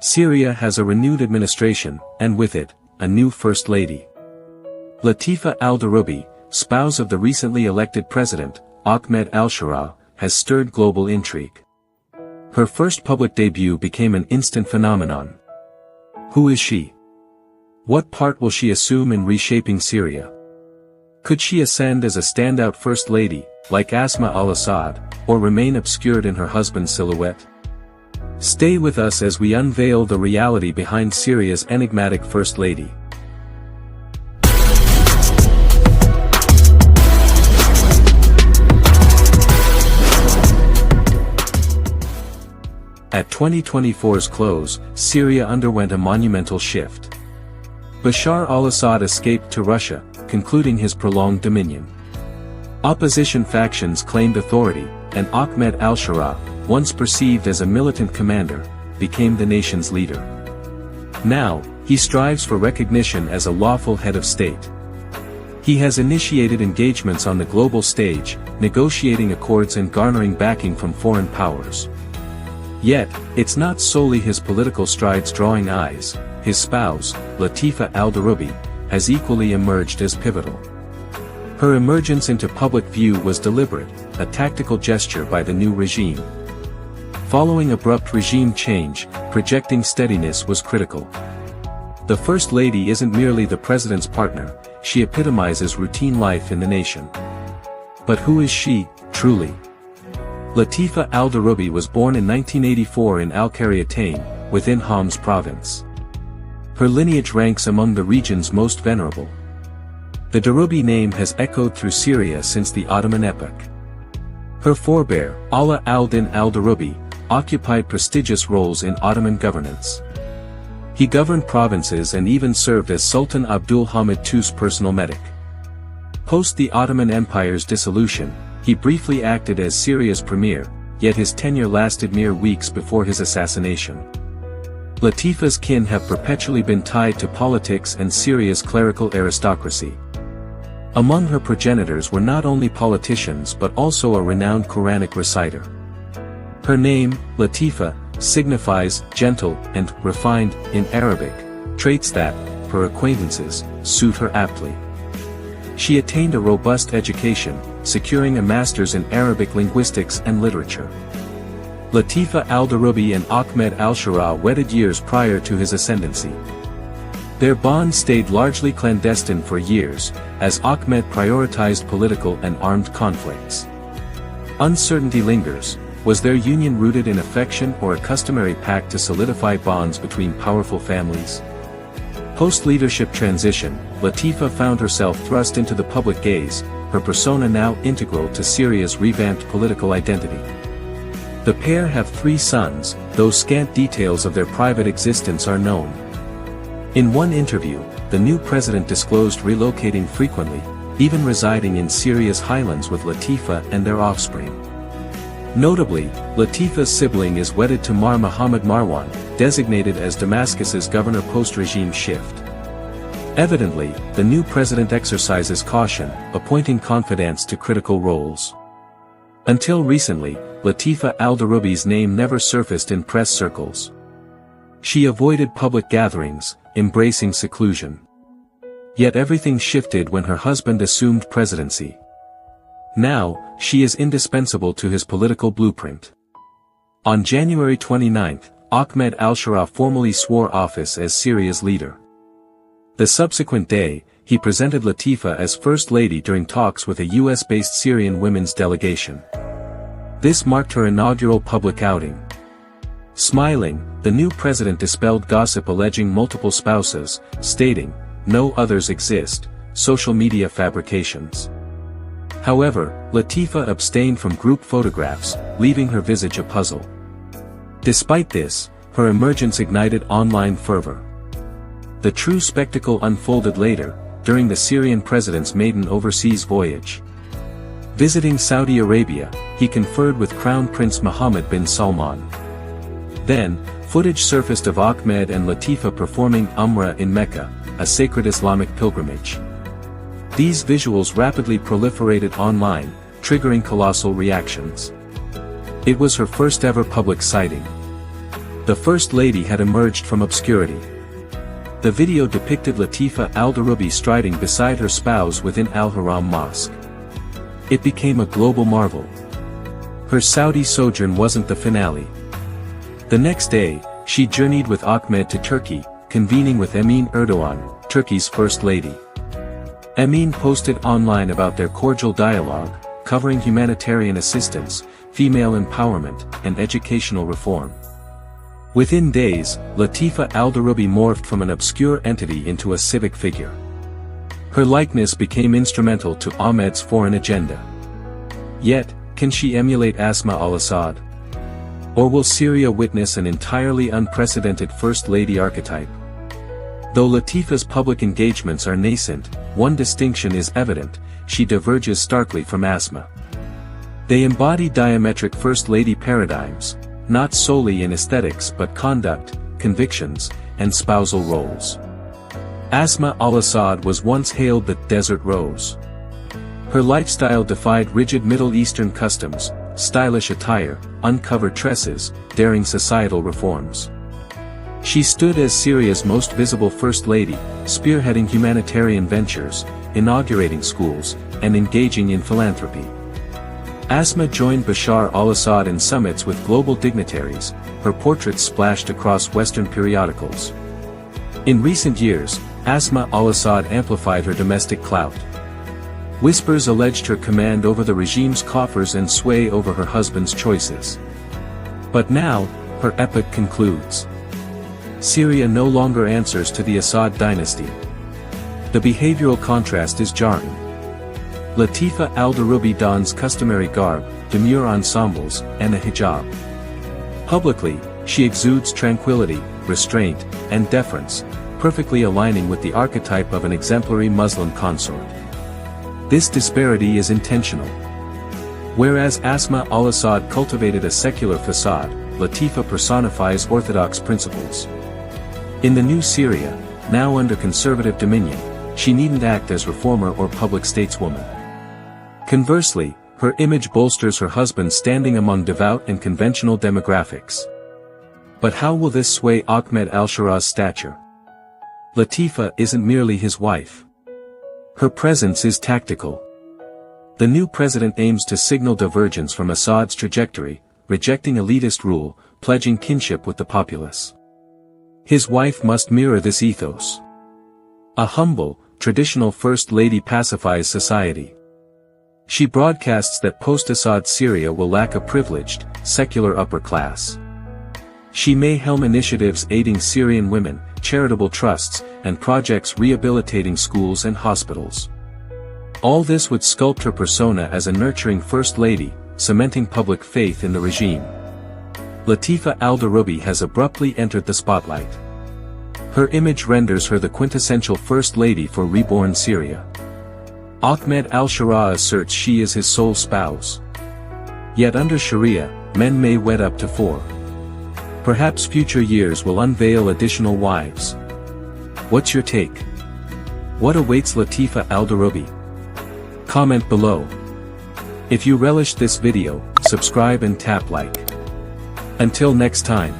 Syria has a renewed administration, and with it, a new First Lady. Latifa al-Darubi, spouse of the recently elected president, Ahmed al-Sharaa, has stirred global intrigue. Her first public debut became an instant phenomenon. Who is she? What part will she assume in reshaping Syria? Could she ascend as a standout First Lady, like Asma al-Assad, or remain obscured in her husband's silhouette? Stay with us as we unveil the reality behind Syria's enigmatic First Lady. At 2024's close, Syria underwent a monumental shift. Bashar al-Assad escaped to Russia, concluding his prolonged dominion. Opposition factions claimed authority, and Ahmed al-Sharaa, once perceived as a militant commander, became the nation's leader. Now, he strives for recognition as a lawful head of state. He has initiated engagements on the global stage, negotiating accords and garnering backing from foreign powers. Yet, it's not solely his political strides drawing eyes. His spouse, Latifa al-Darubi, has equally emerged as pivotal. Her emergence into public view was deliberate, a tactical gesture by the new regime. Following abrupt regime change, projecting steadiness was critical. The First Lady isn't merely the president's partner, she epitomizes routine life in the nation. But who is she, truly? Latifa al-Darubi was born in 1984 in al-Qaryatayn, within Homs province. Her lineage ranks among the region's most venerable. The Darubi name has echoed through Syria since the Ottoman epoch. Her forebear, Ala al-Din al-Darubi, occupied prestigious roles in Ottoman governance. He governed provinces and even served as Sultan Abdul Hamid II's personal medic. Post the Ottoman Empire's dissolution, he briefly acted as Syria's premier, yet his tenure lasted mere weeks before his assassination. Latifa's kin have perpetually been tied to politics and Syria's clerical aristocracy. Among her progenitors were not only politicians but also a renowned Quranic reciter. Her name, Latifa, signifies gentle and refined in Arabic, traits that, per acquaintances, suit her aptly. She attained a robust education, securing a master's in Arabic linguistics and literature. Latifa al-Darubi and Ahmed al-Sharaa wedded years prior to his ascendancy. Their bond stayed largely clandestine for years, as Ahmed prioritized political and armed conflicts. Uncertainty lingers. Was their union rooted in affection or a customary pact to solidify bonds between powerful families? Post-leadership transition, Latifa found herself thrust into the public gaze, her persona now integral to Syria's revamped political identity. The pair have 3 sons, though scant details of their private existence are known. In one interview, the new president disclosed relocating frequently, even residing in Syria's highlands with Latifa and their offspring. Notably, Latifa's sibling is wedded to Mar Muhammad Marwan, designated as Damascus's governor post-regime shift. Evidently, the new president exercises caution, appointing confidants to critical roles. Until recently, Latifa al-Darubi's name never surfaced in press circles. She avoided public gatherings, embracing seclusion. Yet everything shifted when her husband assumed presidency. Now, she is indispensable to his political blueprint. On January 29, Ahmed al-Sharaa formally swore office as Syria's leader. The subsequent day, he presented Latifa as First Lady during talks with a US-based Syrian women's delegation. This marked her inaugural public outing. Smiling, the new president dispelled gossip alleging multiple spouses, stating, "No others exist, social media fabrications." However, Latifa abstained from group photographs, leaving her visage a puzzle. Despite this, her emergence ignited online fervor. The true spectacle unfolded later, during the Syrian president's maiden overseas voyage. Visiting Saudi Arabia, he conferred with Crown Prince Mohammed bin Salman. Then, footage surfaced of Ahmed and Latifa performing Umrah in Mecca, a sacred Islamic pilgrimage. These visuals rapidly proliferated online, triggering colossal reactions. It was her first ever public sighting. The First Lady had emerged from obscurity. The video depicted Latifa al-Darubi striding beside her spouse within Al-Haram Mosque. It became a global marvel. Her Saudi sojourn wasn't the finale. The next day, she journeyed with Ahmed to Turkey, convening with Emin Erdogan, Turkey's First Lady. Emin posted online about their cordial dialogue, covering humanitarian assistance, female empowerment, and educational reform. Within days, Latifa al-Darubi morphed from an obscure entity into a civic figure. Her likeness became instrumental to Ahmed's foreign agenda. Yet, can she emulate Asma al-Assad? Or will Syria witness an entirely unprecedented First Lady archetype? Though Latifa's public engagements are nascent, one distinction is evident: she diverges starkly from Asma. They embody diametric First Lady paradigms, not solely in aesthetics but conduct, convictions, and spousal roles. Asma al-Assad was once hailed the desert rose. Her lifestyle defied rigid Middle Eastern customs, stylish attire, uncovered tresses, daring societal reforms. She stood as Syria's most visible First Lady, spearheading humanitarian ventures, inaugurating schools, and engaging in philanthropy. Asma joined Bashar al-Assad in summits with global dignitaries, her portraits splashed across Western periodicals. In recent years, Asma al-Assad amplified her domestic clout. Whispers alleged her command over the regime's coffers and sway over her husband's choices. But now, her epic concludes. Syria no longer answers to the Assad dynasty. The behavioral contrast is jarring. Latifa al-Darubi dons customary garb, demure ensembles, and a hijab. Publicly, she exudes tranquility, restraint, and deference, perfectly aligning with the archetype of an exemplary Muslim consort. This disparity is intentional. Whereas Asma al-Assad cultivated a secular facade, Latifa personifies orthodox principles. In the new Syria, now under conservative dominion, she needn't act as reformer or public stateswoman. Conversely, her image bolsters her husband standing among devout and conventional demographics. But how will this sway Ahmed al-Sharaa's stature? Latifa isn't merely his wife. Her presence is tactical. The new president aims to signal divergence from Assad's trajectory, rejecting elitist rule, pledging kinship with the populace. His wife must mirror this ethos. A humble, traditional First Lady pacifies society. She broadcasts that post-Assad Syria will lack a privileged, secular upper class. She may helm initiatives aiding Syrian women, charitable trusts, and projects rehabilitating schools and hospitals. All this would sculpt her persona as a nurturing First Lady, cementing public faith in the regime. Latifa al-Darubi has abruptly entered the spotlight. Her image renders her the quintessential First Lady for reborn Syria. Ahmed al-Sharaa asserts she is his sole spouse. Yet under Sharia, men may wed up to 4. Perhaps future years will unveil additional wives. What's your take? What awaits Latifa al-Darubi? Comment below. If you relished this video, subscribe and tap like. Until next time.